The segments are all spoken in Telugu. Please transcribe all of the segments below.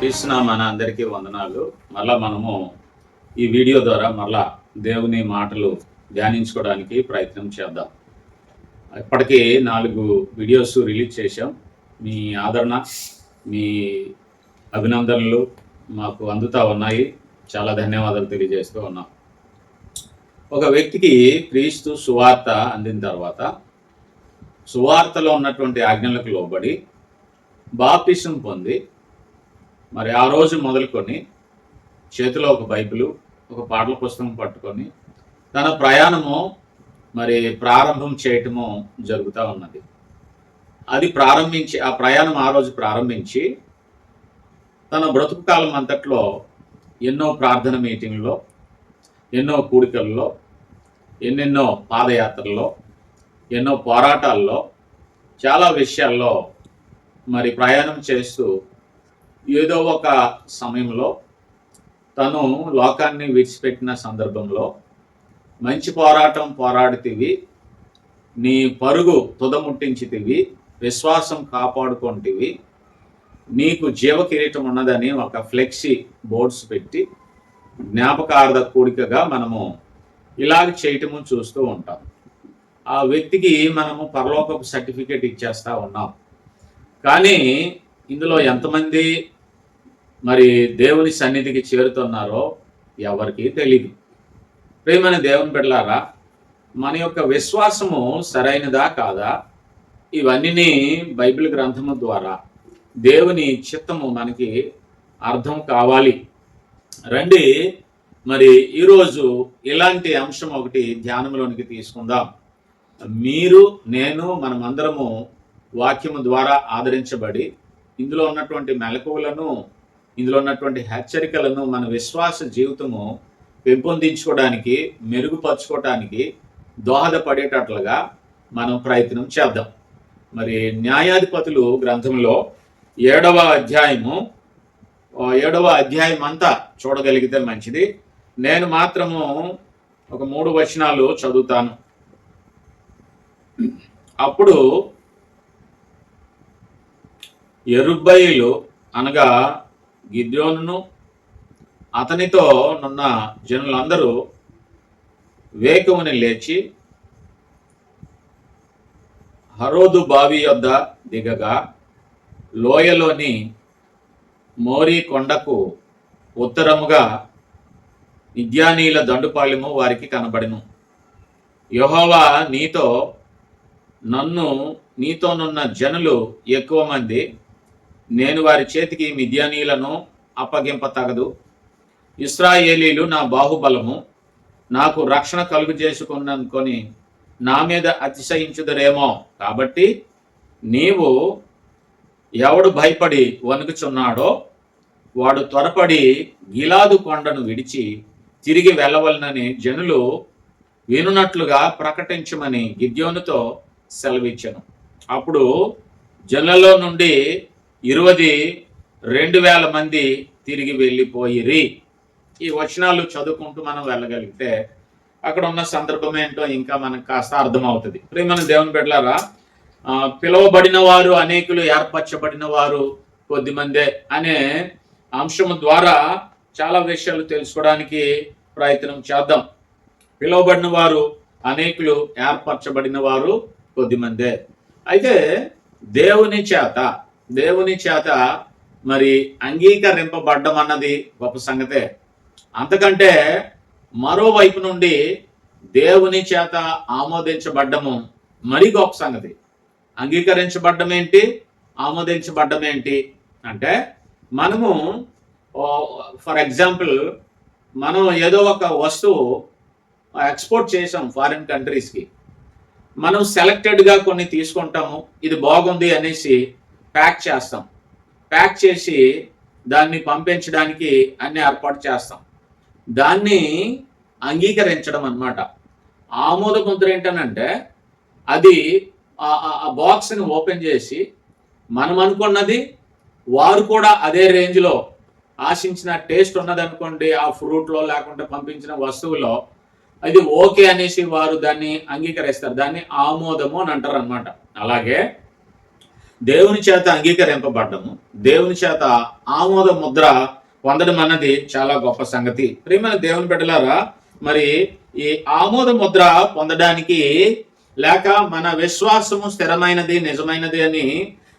మన అందరికీ వందనాలు. మళ్ళా మనము ఈ వీడియో ద్వారా మళ్ళా దేవుని మాటలు ధ్యానించుకోవడానికి ప్రయత్నం చేద్దాం. ఇప్పటికీ 4 వీడియోస్ రిలీజ్ చేశాం. మీ ఆదరణ, మీ అభినందనలు మాకు అందుతూ ఉన్నాయి. చాలా ధన్యవాదాలు తెలియజేస్తూ ఉన్నాం. ఒక వ్యక్తికి క్రీస్తు సువార్త అందిన తర్వాత సువార్తలో ఉన్నటువంటి ఆజ్ఞలకు లోబడి బాప్టిజం పొంది మరి ఆ రోజు మొదలుకొని చేతిలో ఒక బైబిలు, ఒక పాటల పుస్తకం పట్టుకొని తన ప్రయాణము మరి ప్రారంభం చేయటము జరుగుతూ ఉన్నది. అది ప్రారంభించి ఆ ప్రయాణం ఆ రోజు ప్రారంభించి తన బ్రతుకు కాలం అంతట్లో ఎన్నో ప్రార్థన మీటింగ్లో, ఎన్నో కూడికల్లో, ఎన్నెన్నో పాదయాత్రల్లో, ఎన్నో పోరాటాల్లో, చాలా విషయాల్లో మరి ప్రయాణం చేస్తూ ఏదో ఒక సమయంలో తను లోకాన్ని విడిచిపెట్టిన సందర్భంలో మంచి పోరాటం పోరాడితివి, నీ పరుగు తుదముట్టించితివి, విశ్వాసం కాపాడుకుంటివి, నీకు జీవ కిరీటం ఉన్నదని ఒక ఫ్లెక్సీ బోర్డ్స్ పెట్టి జ్ఞాపకార్థ కూడికగా మనము ఇలాగ చేయటము చూస్తూ ఉంటాం. ఆ వ్యక్తికి మనము పరలోకపు సర్టిఫికేట్ ఇచ్చేస్తా ఉన్నాం. కానీ ఇందులో ఎంతమంది మరి దేవుని సన్నిధికి చేరుతున్నారో ఎవరికి తెలియదు. ప్రియమైన దేవుని బిడ్డలారా, మన యొక్క విశ్వాసము సరైనదా కాదా, ఇవన్నీ బైబిల్ గ్రంథము ద్వారా దేవుని చిత్తము మనకి అర్థం కావాలి. రండి మరి ఈరోజు ఇలాంటి అంశం ఒకటి ధ్యానంలోనికి తీసుకుందాం. మీరు, నేను, మనమందరము వాక్యము ద్వారా ఆదరించబడి ఇందులో ఉన్నటువంటి మెలకువలను, ఇందులో ఉన్నటువంటి హెచ్చరికలను మన విశ్వాస జీవితము పెంపొందించుకోవడానికి, మెరుగుపరచుకోవడానికి దోహదపడేటట్లుగా మనం ప్రయత్నం చేద్దాం. మరి న్యాయాధిపతులు గ్రంథంలో 7వ అధ్యాయం అంతా చూడగలిగితే మంచిది. నేను మాత్రము ఒక 3 వచనాలు చదువుతాను. అప్పుడు యెరుబ్బయలు అనగా గిద్యోనును అతనితో నున్న జనులందరూ వేకువని లేచి హరోదు బావి యొద్ద దిగగా లోయలోని మోరీ కొండకు ఉత్తరముగా మిద్యానీయుల దండుపాలెము వారికి కనబడెను. యెహోవా నీతోనున్న జనులు ఎక్కువ మంది, నేను వారి చేతికి మిద్యానీయులను అప్పగింప తగదు. ఇశ్రాయేలీలు నా బాహుబలము, నాకు రక్షణ కలుగు చేసుకున్ననుకొని నా మీద అతిశయించుదరేమో. కాబట్టి నీవు ఎవడు భయపడి వణుకుచున్నాడో వాడు త్వరపడి గిలాదు కొండను విడిచి తిరిగి వెళ్ళవలనని జనులు వినున్నట్లుగా ప్రకటించమని గిద్యోనుతో సెలవిచ్చెను. అప్పుడు జనులలో నుండి 22,000 మంది తిరిగి వెళ్ళిపోయిరి. ఈ వచనాలు చదువుకుంటూ మనం వెళ్ళగలిగితే అక్కడ ఉన్న సందర్భం ఏంటో ఇంకా మనకు కాస్త అర్థమవుతుంది. ప్రియమైన దేవుని బిడ్డలారా, పిలువబడిన వారు అనేకులు, ఏర్పరచబడిన వారు కొద్దిమందే అనే అంశం ద్వారా చాలా విషయాలు తెలుసుకోవడానికి ప్రయత్నం చేద్దాం. పిలువబడిన వారు అనేకులు, ఏర్పరచబడిన వారు కొద్దిమందే. అయితే దేవుని చేత మరి అంగీకరింపబడ్డం అన్నది గొప్ప సంగతే. అంతకంటే మరోవైపు నుండి దేవుని చేత ఆమోదించబడ్డము మరి గొప్ప సంగతి. అంగీకరించబడ్డం ఏంటి, ఆమోదించబడ్డం ఏంటి అంటే, మనము ఫర్ ఎగ్జాంపుల్ మనం ఏదో ఒక వస్తువు ఎక్స్పోర్ట్ చేసాం ఫారిన్ కంట్రీస్కి. మనం సెలెక్టెడ్గా కొన్ని తీసుకుంటాము, ఇది బాగుంది అనేసి ప్యాక్ చేస్తాం. ప్యాక్ చేసి దాన్ని పంపించడానికి అన్ని ఏర్పాటు చేస్తాం. దాన్ని అంగీకరించడం అన్నమాట. ఆమోద ముద్ర ఏంటనంటే, అది ఆ బాక్స్ని ఓపెన్ చేసి మనం అనుకున్నది వారు కూడా అదే రేంజ్లో ఆశించిన టేస్ట్ ఉన్నదనుకోండి, ఆ ఫ్రూట్లో లేకుంటే పంపించిన వస్తువులో అది ఓకే అనేసి వారు దాన్ని అంగీకరిస్తారు. దాన్ని ఆమోదము అని అంటారు అనమాట. అలాగే దేవుని చేత అంగీకరింపబడ్డము, దేవుని చేత ఆమోద ముద్ర పొందడం అన్నది చాలా గొప్ప సంగతి. ప్రియమైన దేవుని బిడ్డలారా, మరి ఈ ఆమోద ముద్ర పొందడానికి లేక మన విశ్వాసము స్థిరమైనది నిజమైనది అని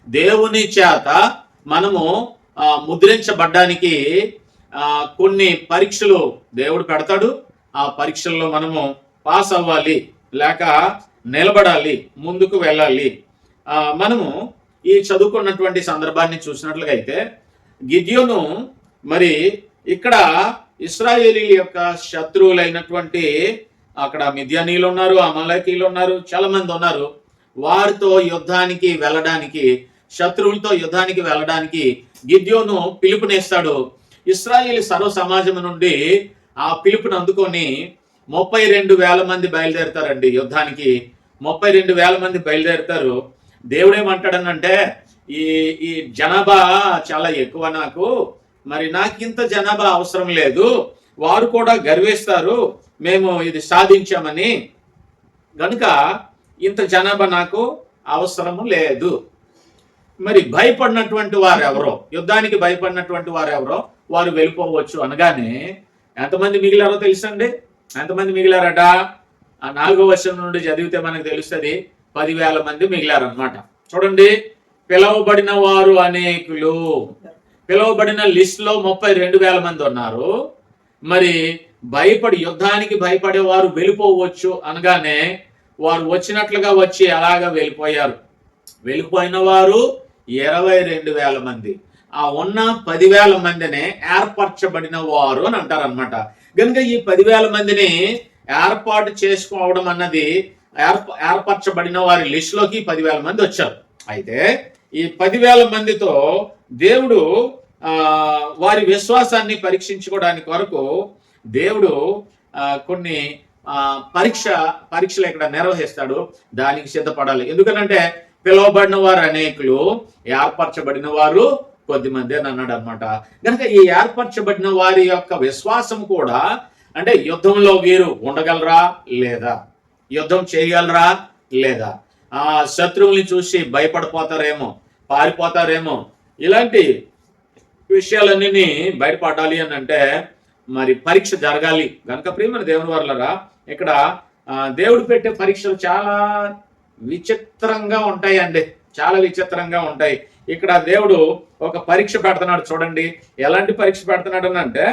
దేవుని చేత మనము ముద్రించబడ్డానికి కొన్ని పరీక్షలు దేవుడు పెడతాడు. ఆ పరీక్షల్లో మనము పాస్ అవ్వాలి, లేక నిలబడాలి, ముందుకు వెళ్ళాలి. మనము ఈ చదువుకున్నటువంటి సందర్భాన్ని చూసినట్లుగా అయితే గిద్యోను మరి ఇక్కడ ఇశ్రాయేలీల యొక్క శత్రువులైనటువంటి అక్కడ మిద్యానీయులు ఉన్నారు, అమలేకీయులు ఉన్నారు, చాలా మంది ఉన్నారు. వారితో యుద్ధానికి వెళ్ళడానికి, శత్రువులతో యుద్ధానికి వెళ్ళడానికి గిద్యోను పిలుపునేస్తాడు. ఇశ్రాయేలు సర్వ సమాజం నుండి ఆ పిలుపుని అందుకొని 32,000 మంది బయలుదేరుతారండి యుద్ధానికి. 32,000 మంది బయలుదేరుతారు. దేవుడేమంటాడనంటే, ఈ జనాభా చాలా ఎక్కువ, నాకు ఇంత జనాభా అవసరం లేదు, వారు కూడా గర్విస్తారు మేము ఇది సాధించామని, గనుక ఇంత జనాభా నాకు అవసరము లేదు. మరి భయపడినటువంటి వారెవరో, యుద్ధానికి భయపడినటువంటి వారెవరో వారు వెళ్ళిపోవచ్చు అనగానే ఎంతమంది మిగిలారో తెలుసండి? ఎంతమంది మిగిలారట? ఆ 4వ వచనం నుండి చదివితే మనకు తెలుస్తుంది. 10,000 మంది మిగిలారనమాట. చూడండి, పిలువబడిన వారు అనేకులు. పిలువబడిన లిస్ట్ లో 32,000 మంది ఉన్నారు. మరి యుద్ధానికి భయపడే వారు వెళ్ళిపోవచ్చు అనగానే వారు వచ్చినట్లుగా వచ్చి అలాగా వెళ్ళిపోయారు. వెళ్ళిపోయిన వారు 22,000 మంది. ఆ ఉన్న 10,000 మందిని ఏర్పరచబడిన వారు అని అంటారనమాట. కనుక ఈ 10,000 మందిని ఏర్పాటు చేసుకోవడం అన్నది, ఏర్పరచబడిన వారి లిస్ట్ లోకి 10,000 మంది వచ్చారు. అయితే ఈ 10,000 మందితో దేవుడు వారి విశ్వాసాన్ని పరీక్షించుకోవడానికి కొరకు దేవుడు కొన్ని పరీక్షలు ఇక్కడ నిర్వహిస్తాడు. దానికి సిద్ధపడాలి. ఎందుకనంటే పిలువబడిన వారు అనేకులు, ఏర్పరచబడిన వారు కొద్దిమంది అని అన్నాడు అనమాట. కనుక ఈ ఏర్పరచబడిన వారి యొక్క విశ్వాసం కూడా, అంటే యుద్ధంలో వీరు ఉండగలరా లేదా, యుద్ధం చేయగలరా లేదా, ఆ శత్రువుల్ని చూసి భయపడిపోతారేమో, పారిపోతారేమో, ఇలాంటి విషయాలన్నీ బయటపడాలి అని అంటే మరి పరీక్ష జరగాలి. కనుక ప్రియమైన దేవుని వారలారా, ఇక్కడ దేవుడు పెట్టే పరీక్షలు చాలా విచిత్రంగా ఉంటాయండి, చాలా విచిత్రంగా ఉంటాయి. ఇక్కడ దేవుడు ఒక పరీక్ష పెడుతున్నాడు. చూడండి ఎలాంటి పరీక్ష పెడుతున్నాడు అంటే,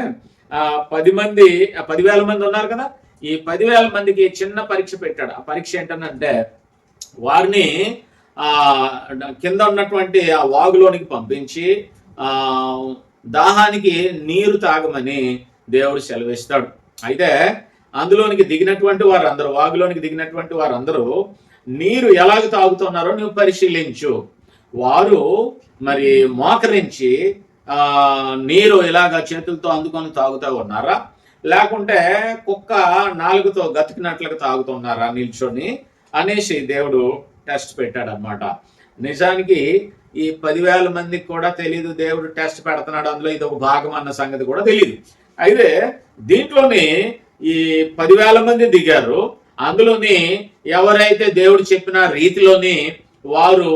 10,000 మంది ఉన్నారు కదా, ఈ 10,000 మందికి చిన్న పరీక్ష పెట్టాడు. ఆ పరీక్ష ఏంటంటే, వారిని కింద ఉన్నటువంటి ఆ వాగులోనికి పంపించి దాహానికి నీరు తాగమని దేవుడు సెలవిస్తాడు. అయితే అందులోనికి దిగినటువంటి వారందరూ, వాగులోనికి దిగినటువంటి వారందరూ నీరు ఎలాగ తాగుతున్నారో నువ్వు పరిశీలించు. వారు మరి మోకరించి నీరు ఇలాగ చేతులతో అందుకొని తాగుతూ ఉన్నారా, లేకుంటే కుక్క నాలుగుతో గతికినట్లుగా తాగుతున్నారా నిల్చొని అనేసి దేవుడు టెస్ట్ పెట్టాడు అనమాట. నిజానికి ఈ 10,000 మందికి కూడా తెలియదు దేవుడు టెస్ట్ పెడుతున్నాడు, అందులో ఇది ఒక భాగం అన్న సంగతి కూడా తెలియదు. అయితే దీంట్లోని ఈ 10,000 మంది దిగారు. అందులోని ఎవరైతే దేవుడు చెప్పిన రీతిలోని వారు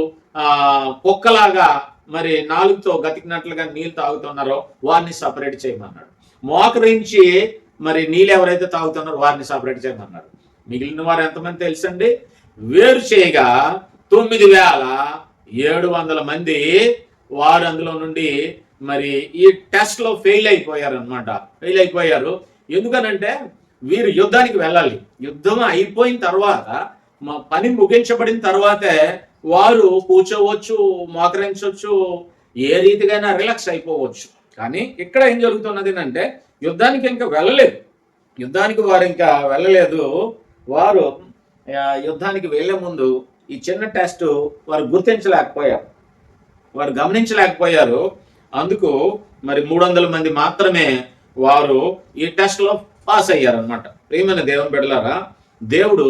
కుక్కలాగా మరి నాలుగుతో గతికినట్లుగా నీళ్ళు తాగుతున్నారో వారిని సపరేట్ చేయమన్నాడు. మోకరించి మరి నీళ్ళు ఎవరైతే తాగుతున్నారో వారిని సపరేట్ చేయమన్నాడు. మిగిలిన వారు ఎంతమంది తెలుసండి? వేరు చేయగా 9,700 మంది వారు అందులో నుండి మరి ఈ టెస్ట్ లో ఫెయిల్ అయిపోయారు అనమాట. ఫెయిల్ అయిపోయారు. ఎందుకనంటే వీరు యుద్ధానికి వెళ్ళాలి. యుద్ధం అయిపోయిన తర్వాత, మా పని ముగించబడిన తర్వాతే వారు కూర్చోవచ్చు, మోకరించవచ్చు, ఏ రీతిగా రిలాక్స్ అయిపోవచ్చు. కానీ ఇక్కడ ఏం జరుగుతున్నది అంటే, యుద్ధానికి ఇంకా వెళ్ళలేదు. యుద్ధానికి వారు ఇంకా వెళ్ళలేదు. వారు యుద్ధానికి వెళ్లే ముందు ఈ చిన్న టెస్ట్ వారు గుర్తించలేకపోయారు, వారు గమనించలేకపోయారు. అందుకు మరి 300 మంది మాత్రమే వారు ఈ టెస్ట్ లో పాస్ అయ్యారనమాట. ప్రియమైన దేవుని బిడ్డలారా, దేవుడు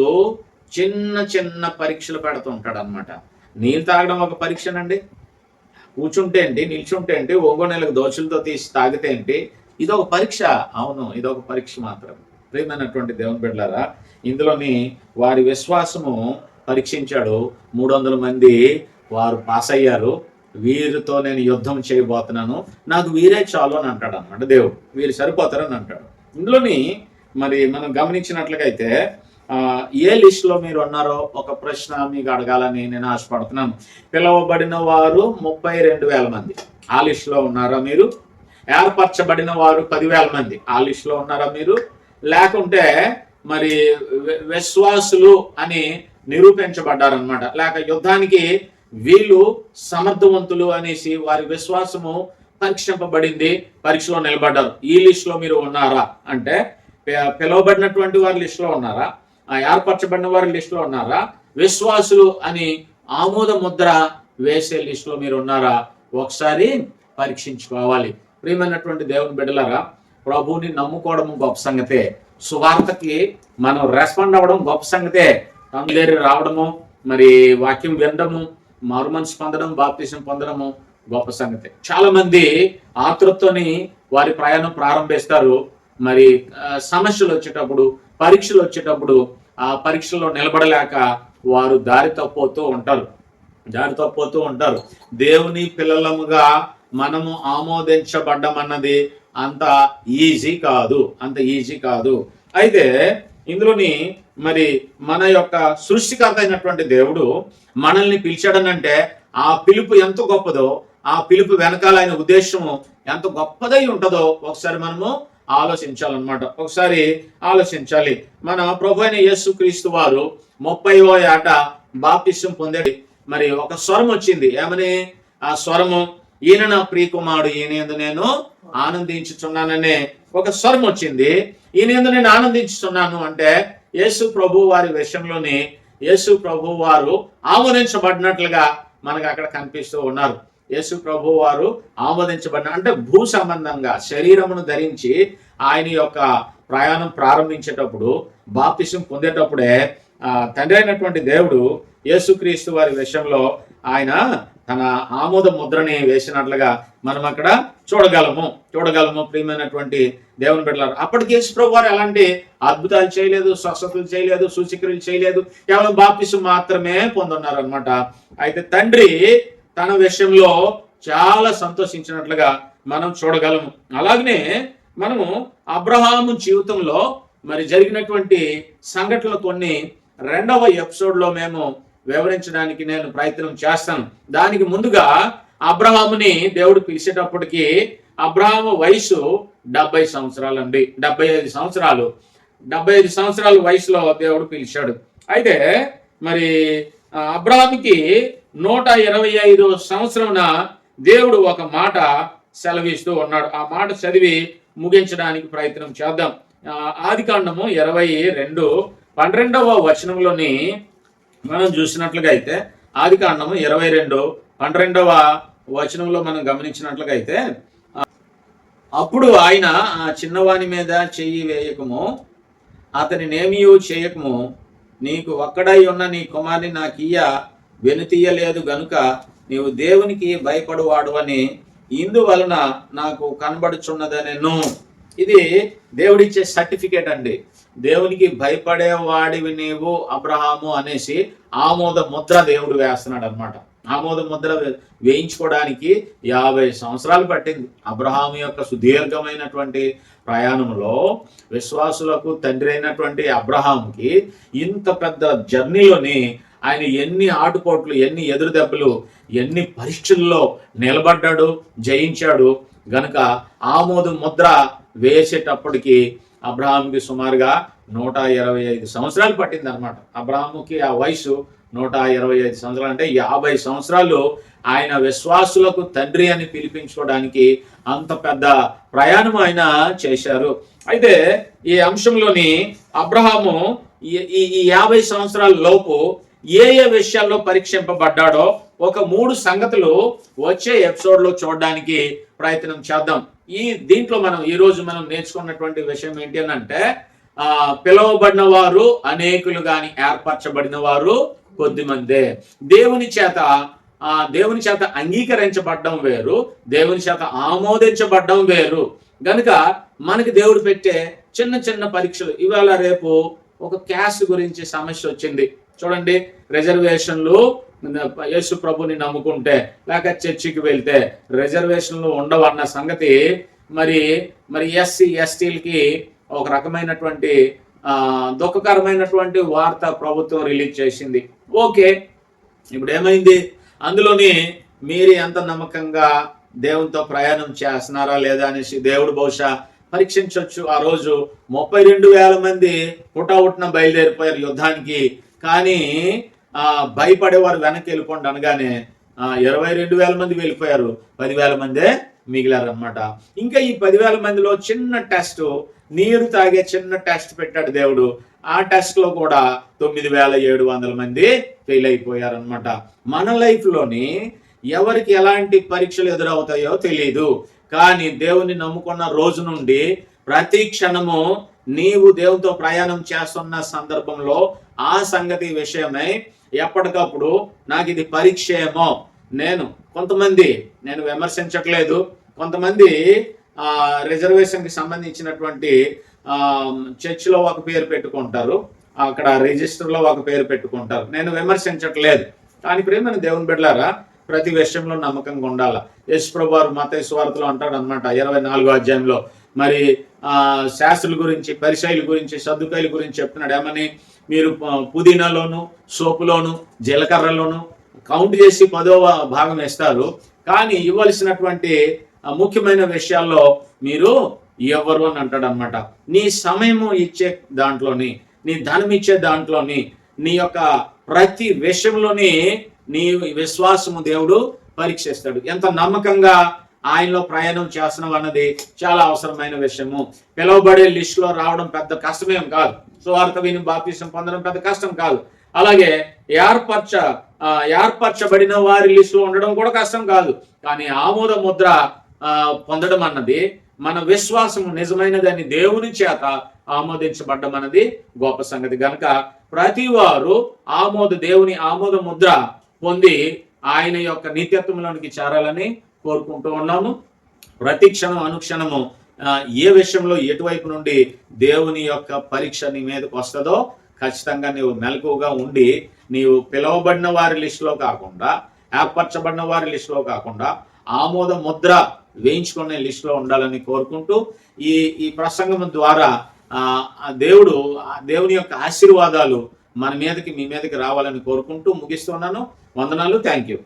చిన్న చిన్న పరీక్షలు పెడుతూ ఉంటాడు అనమాట. నీళ్ళు తాగడం ఒక పరీక్షనండి. కూర్చుంటే ఏంటి, నిల్చుంటే ఏంటి, ఒంగోనెలకు దోచులతో తీసి తాగితే ఏంటి, ఇదొక పరీక్ష. అవును, ఇదొక పరీక్ష మాత్రం. ప్రియమైనటువంటి దేవుని బిడ్డలారా, ఇందులోని వారి విశ్వాసము పరీక్షించాడు. 300 మంది వారు పాస్ అయ్యారు, వీరితో నేను యుద్ధం చేయబోతున్నాను, నాకు వీరే చాలు అని అంటాడు అనమాట దేవుడు. వీరు సరిపోతారని అంటాడు. ఇందులోని మరి మనం గమనించినట్లుగా అయితే ఏ లిస్టులో మీరు ఉన్నారో ఒక ప్రశ్న మీకు అడగాలని నేను ఆశపడుతున్నాను. పిలువబడిన వారు 32,000 మంది, ఆ లిస్టులో ఉన్నారా మీరు? ఏర్పరచబడిన వారు 10,000 మంది, ఆ లిస్టులో ఉన్నారా మీరు? లేకుంటే మరి విశ్వాసులు అని నిరూపించబడ్డారనమాట, లేక యుద్ధానికి వీళ్ళు సమర్థవంతులు అనేసి వారి విశ్వాసము పరీక్షింపబడింది, పరీక్షలో నిలబడ్డారు, ఈ లిస్టులో మీరు ఉన్నారా అంటే పిలువబడినటువంటి వారి లిస్టులో ఉన్నారా, ఏర్పరచబడిన వారి లిస్టులో ఉన్నారా, విశ్వాసులు అని ఆమోద ముద్ర వేసే లిస్టులో మీరు ఉన్నారా? ఒకసారి పరీక్షించుకోవాలి. ప్రియమైనటువంటి దేవుని బిడ్డలారా, ప్రభువుని నమ్ముకోవడం గొప్ప సంగతే, సువార్తకి మనం రెస్పాండ్ అవ్వడం గొప్ప సంగతే, తమిళేరి రావడము, మరి వాక్యం వినడము, మారుమనసు పొందడం, బాప్తిసం పొందడము గొప్ప సంగతే. చాలా మంది ఆతృతతోని వారి ప్రయాణం ప్రారంభిస్తారు. మరి సమస్యలు వచ్చేటప్పుడు, పరీక్షలు వచ్చేటప్పుడు ఆ పరీక్షల్లో నిలబడలేక వారు దారి తప్పిపోతూ ఉంటారు. దేవుని పిల్లలముగా మనము ఆమోదించబడ్డమన్నది అంత ఈజీ కాదు. అయితే ఇందులోని మరి మన యొక్క సృష్టికర్త అయినటువంటి దేవుడు మనల్ని పిలిచాడనంటే ఆ పిలుపు ఎంత గొప్పదో, ఆ పిలుపు వెనకాల ఆయన ఉద్దేశము ఎంత గొప్పదై ఉంటుందో ఒకసారి మనము ఆలోచించాలి. మన ప్రభు అయిన యేసుక్రీస్తు వారు 30వ ఏట బాప్తిసం పొందాడు. మరి ఒక స్వరం వచ్చింది, ఏమని? ఆ స్వరము, ఈయన నా ప్రియకుమారుడు, ఈయన యందు నేను ఆనందించుచున్నాననే ఒక స్వరం వచ్చింది. ఈయన యందు నేను ఆనందించుచున్నాను అంటే యేసు ప్రభు వారి విషయంలోని యేసు ప్రభు వారు ఆమోదించబడినట్లుగా మనకు అక్కడ కనిపిస్తూ ఉన్నారు. యేసు ప్రభు వారు ఆమోదించబడిన అంటే భూ సంబంధంగా శరీరమును ధరించి ఆయన యొక్క ప్రయాణం ప్రారంభించేటప్పుడు, బాప్తిసం పొందేటప్పుడే తండ్రి అయినటువంటి దేవుడు యేసుక్రీస్తు వారి విషయంలో ఆయన తన ఆమోద ముద్రని వేసినట్లుగా మనం అక్కడ చూడగలము. ప్రియమైనటువంటి దేవుని బిడ్డలారా, అప్పటికి యేసు ప్రభు వారు ఎలాంటి అద్భుతాలు చేయలేదు, స్వస్థతలు చేయలేదు, సూచక్రియలు చేయలేదు, కేవలం బాప్తిసం మాత్రమే పొందున్నారు అనమాట. అయితే తండ్రి తన విషయంలో చాలా సంతోషించినట్లుగా మనం చూడగలము. అలాగనే మనము అబ్రహాము జీవితంలో మరి జరిగినటువంటి సంఘటనలు కొన్ని 2వ ఎపిసోడ్లో మేము వివరించడానికి నేను ప్రయత్నం చేస్తాను. దానికి ముందుగా అబ్రహాముని దేవుడు పిలిచేటప్పటికి అబ్రహాము వయసు 70 సంవత్సరాలు అండి, 75 సంవత్సరాల వయసులో దేవుడు పిలిచాడు. అయితే మరి అబ్రహాముకి 125 సంవత్సరమున దేవుడు ఒక మాట సెలవిస్తూ ఉన్నాడు. ఆ మాట చదివి ముగించడానికి ప్రయత్నం చేద్దాం. ఆదికాండము 22:12వ వచనంలోని మనం చూసినట్లుగా అయితే, ఆదికాండము 22:12వ వచనంలో మనం గమనించినట్లుగా అయితే, అప్పుడు ఆయన ఆ చిన్నవాని మీద చెయ్యి వేయకము, అతని నేమియు చేయకము, నీకు ఒక్కడై ఉన్న నీ కుమారుని నాకియ్య వెనుతీయలేదు గనుక నీవు దేవునికి భయపడువాడు అని ఇందువలన నాకు కనబడుచున్నదనెను. ఇది దేవుడిచ్చే సర్టిఫికేట్ అండి. దేవునికి భయపడేవాడివి నీవు అబ్రహాము అనేసి ఆమోద ముద్ర దేవుడు వేస్తున్నాడు అనమాట. ఆమోద ముద్ర వేయించుకోవడానికి 50 సంవత్సరాలు పట్టింది. అబ్రహాము యొక్క సుదీర్ఘమైనటువంటి ప్రయాణంలో విశ్వాసులకు తండ్రి అయినటువంటి అబ్రహాముకి ఇంత పెద్ద జర్నీలోని ఆయన ఎన్ని ఆటుపోట్లు, ఎన్ని ఎదురు దెబ్బలు, ఎన్ని పరీక్షల్లో నిలబడ్డాడు, జయించాడు. గనుక ఆమోద ముద్ర వేసేటప్పటికి అబ్రహాముకి సుమారుగా 125 సంవత్సరాలు పట్టింది అనమాట. అబ్రహాముకి ఆ వయసు 125 సంవత్సరాలు అంటే 50 సంవత్సరాలు ఆయన విశ్వాసులకు తండ్రి అని పిలిపించుకోవడానికి అంత పెద్ద ప్రయాణం ఆయన చేశారు. అయితే ఈ అంశంలోని అబ్రహాము ఈ 50 సంవత్సరాల లోపు ఏ విషయాల్లో పరీక్షింపబడ్డాడో ఒక 3 సంగతులు వచ్చే ఎపిసోడ్లో చూడడానికి ప్రయత్నం చేద్దాం. దీంట్లో మనం ఈరోజు మనం నేర్చుకున్నటువంటి విషయం ఏంటి అని అంటే, పిలువబడిన వారు అనేకులు గాని ఏర్పరచబడిన వారు కొద్దిమందే. దేవుని చేత అంగీకరించబడ్డం వేరు, దేవుని చేత ఆమోదించబడ్డం వేరు. గనుక మనకి దేవుడు పెట్టే చిన్న చిన్న పరీక్షలు. ఇవాళ రేపు ఒక క్యాస్ట్ గురించి సమస్య వచ్చింది చూడండి. రిజర్వేషన్లు యేసు ప్రభుని నమ్ముకుంటే లేక చర్చికి వెళ్తే రిజర్వేషన్లు ఉండవన్న సంగతి మరి మరి ఎస్సీ ఎస్టీలకి ఒక రకమైనటువంటి దుఃఖకరమైనటువంటి వార్త ప్రభుత్వం రిలీజ్ చేసింది. ఓకే, ఇప్పుడు ఏమైంది? అందులోని మీరు ఎంత నమ్మకంగా దేవునితో ప్రయాణం చేస్తున్నారా లేదా అనేసి దేవుడు బహుశా పరీక్షించవచ్చు. ఆ రోజు 32,000 మంది పుటావుట్న బయలుదేరిపోయారు యుద్ధానికి. కానీ భయపడేవారు వెనక్కి వెళ్ళిపోండి అనగానే 22,000 మంది వెళ్ళిపోయారు, 10,000 మందే మిగిలారనమాట. ఇంకా ఈ 10,000 మందిలో చిన్న టెస్ట్, నీరు తాగే చిన్న టెస్ట్ పెట్టాడు దేవుడు. ఆ టెస్ట్ లో కూడా 9,700 మంది ఫెయిల్ అయిపోయారనమాట. మన లైఫ్ లోని ఎవరికి ఎలాంటి పరీక్షలు ఎదురవుతాయో తెలియదు. కానీ దేవుని నమ్ముకున్న రోజు నుండి ప్రతి క్షణము నీవు దేవునితో ప్రయాణం చేస్తున్న సందర్భంలో ఆ సంగతి విషయమై ఎప్పటికప్పుడు నాకు ఇది పరీక్ష ఏమో, నేను విమర్శించట్లేదు, కొంతమంది రిజర్వేషన్కి సంబంధించినటువంటి చర్చిలో ఒక పేరు పెట్టుకుంటారు, అక్కడ రిజిస్టర్లో ఒక పేరు పెట్టుకుంటారు. నేను విమర్శించట్లేదు. కానీ ప్రియమైన దేవుని బిడ్డలారా, ప్రతి విషయంలో నమ్మకంగా ఉండాలి. యేసు ప్రభువు వారు మత్తయి సువార్తలో అంటాడు అనమాట 24వ అధ్యాయంలో, మరి శాస్త్రుల గురించి, పరిసయ్యుల గురించి, సద్దుకాయల గురించి చెప్తున్నాడు. ఏమని? మీరు పుదీనాలోను, సోపులోను, జీలకర్రలోను కౌంట్ చేసి 10వ భాగం ఇస్తారు, కానీ ఇవ్వాల్సినటువంటి ముఖ్యమైన విషయాల్లో మీరు ఎవరు అని అంటాడు అనమాట. నీ సమయము ఇచ్చే దాంట్లోని, నీ ధనం ఇచ్చే దాంట్లోని, నీ యొక్క ప్రతి విషయంలోని నీ విశ్వాసము దేవుడు పరీక్షిస్తాడు. ఎంత నమ్మకంగా ఆయనలో ప్రయాణం చేస్తున్నాం అన్నది చాలా అవసరమైన విషయము. పిలువబడే లిస్టులో రావడం పెద్ద కష్టమేం కాదు. సువార్త విని బాప్తిసం పొందడం పెద్ద కష్టం కాదు. అలాగే ఏర్పరచబడిన వారి లిస్టులో ఉండడం కూడా కష్టం కాదు. కానీ ఆమోద ముద్ర పొందడం అన్నది, మన విశ్వాసము నిజమైనదని దేవుని చేత ఆమోదించబడ్డం అన్నది గొప్ప సంగతి. గనక ప్రతి వారు దేవుని ఆమోద ముద్ర పొంది ఆయన యొక్క నిత్యత్వంలోనికి చేరాలని కోరుకుంటూ ఉన్నాము. ప్రతి క్షణం అనుక్షణము ఏ విషయంలో ఎటువైపు నుండి దేవుని యొక్క పరీక్ష నీ మీదకి వస్తుందో ఖచ్చితంగా నీవు మెలకువగా ఉండి, నీవు పిలువబడిన వారి లిస్టులో కాకుండా, ఏర్పరచబడిన వారి లిస్టులో కాకుండా ఆమోద ముద్ర వేయించుకునే లిస్టులో ఉండాలని కోరుకుంటూ ఈ ప్రసంగం ద్వారా దేవుని యొక్క ఆశీర్వాదాలు మీ మీదకి రావాలని కోరుకుంటూ ముగిస్తున్నాను. వందనాలు. Thank you.